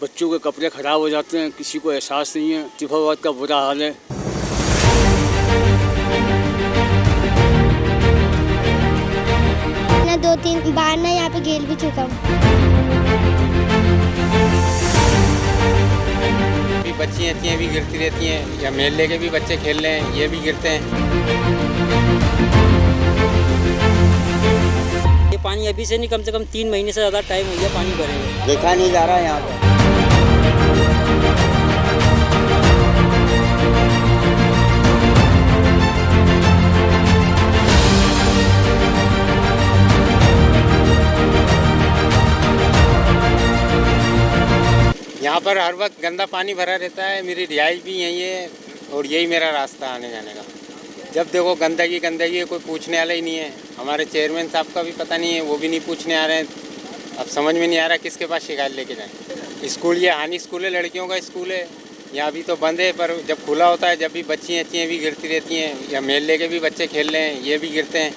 बच्चों के कपड़े ख़राब हो जाते हैं, किसी को एहसास नहीं है। तिफाबाद का बुरा हाल है। मैं 2-3 बार ना यहाँ पे खेल भी चुका हूँ। बच्चियाँ थी भी गिरती रहती हैं, या मेल लेके भी बच्चे खेल रहे हैं, ये भी गिरते हैं। ये पानी अभी से नहीं, कम से कम 3 महीने से ज़्यादा टाइम हो गया पानी भरे हुए। देखा नहीं जा रहा है यहाँ पर। यहाँ पर हर वक्त गंदा पानी भरा रहता है। मेरी रिहाइश भी यही है और यही मेरा रास्ता आने जाने का। जब देखो गंदगी गंदगी है, कोई पूछने वाला ही नहीं है। हमारे चेयरमैन साहब का भी पता नहीं है, वो भी नहीं पूछने आ रहे हैं। अब समझ में नहीं आ रहा किसके पास शिकायत लेके जाएं। स्कूल ये हानि स्कूल है, लड़कियों का स्कूल है। यहाँ अभी तो बंद है, पर जब खुला होता है जब भी बच्चियाँ भी गिरती रहती हैं, या मेल लेके भी बच्चे खेल रहे हैं, ये भी गिरते हैं।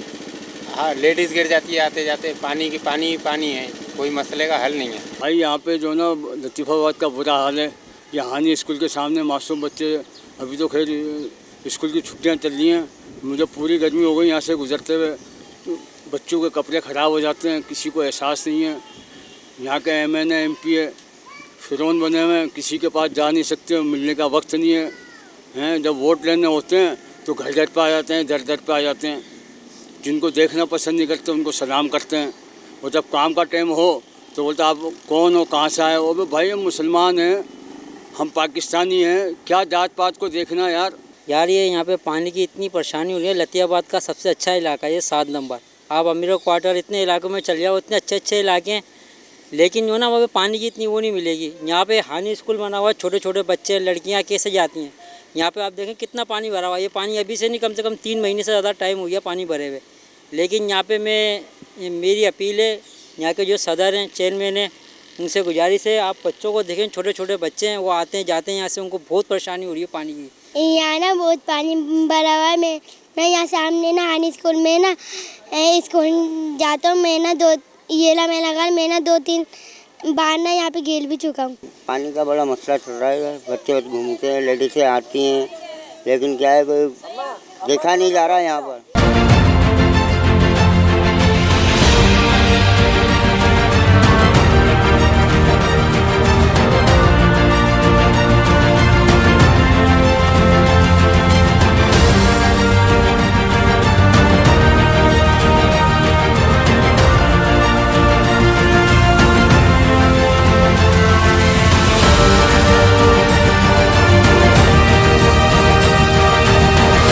हाँ, लेडीज़ गिर जाती है आते जाते। पानी है, कोई मसले का हल नहीं है भाई। यहाँ पे जो ना लतीफ़ाबाद का बुरा हाल है। यहाँ हानि स्कूल के सामने मासूम बच्चे, अभी तो खैर स्कूल की छुट्टियाँ चल रही हैं, मुझे पूरी गर्मी हो गई यहाँ से गुजरते हुए। तो बच्चों के कपड़े ख़राब हो जाते हैं, किसी को एहसास नहीं है। यहाँ के MNA MP है, फिरौन बने हुए हैं, किसी के पास जा नहीं सकते, मिलने का वक्त नहीं है। जब वोट लेने होते हैं तो घर घर पे आ जाते हैं, दर पे आ जाते हैं। जिनको देखना पसंद नहीं करते उनको सलाम करते हैं, और जब काम का टाइम हो तो बोलते आप कौन हो, कहाँ से आए हो। भाई हम मुसलमान हैं, हम पाकिस्तानी हैं, क्या जात पात को देखना यार। ये यहाँ पे पानी की इतनी परेशानी हो रही है। लतियाबाद का सबसे अच्छा इलाका ये 7 नंबर। आप अमीरों क्वार्टर इतने इलाकों में चल जाओ, इतने अच्छे इलाके हैं, लेकिन जो ना वहाँ पे पानी की इतनी वो नहीं मिलेगी। यहाँ पे हानि स्कूल बना हुआ है, छोटे छोटे बच्चे लड़कियाँ कैसे जाती हैं। यहाँ पे आप देखें कितना पानी भरा हुआ है। ये पानी अभी से नहीं, कम से कम 3 महीने से ज़्यादा टाइम हो गया पानी भरे हुए। लेकिन यहाँ पे मेरी अपील है, यहाँ के जो सदर हैं, चेयरमैन हैं, उनसे गुजारिश है, आप बच्चों को देखें, छोटे छोटे बच्चे हैं, वो आते हैं जाते हैं यहाँ से, उनको बहुत परेशानी हो रही है पानी की। यहाँ ना बहुत पानी भरा हुआ है। मैं यहाँ सामने ना हानि स्कूल में ना स्कूल जाता हूँ। मैं ना 2-3 बार ना यहाँ पे खेल भी चुका हूँ। पानी का बड़ा मसला चल रहा है। बच्चे घूमते हैं, लेडीज़ें आती हैं, लेकिन क्या है, कोई देखा नहीं जा रहा है यहाँ पर।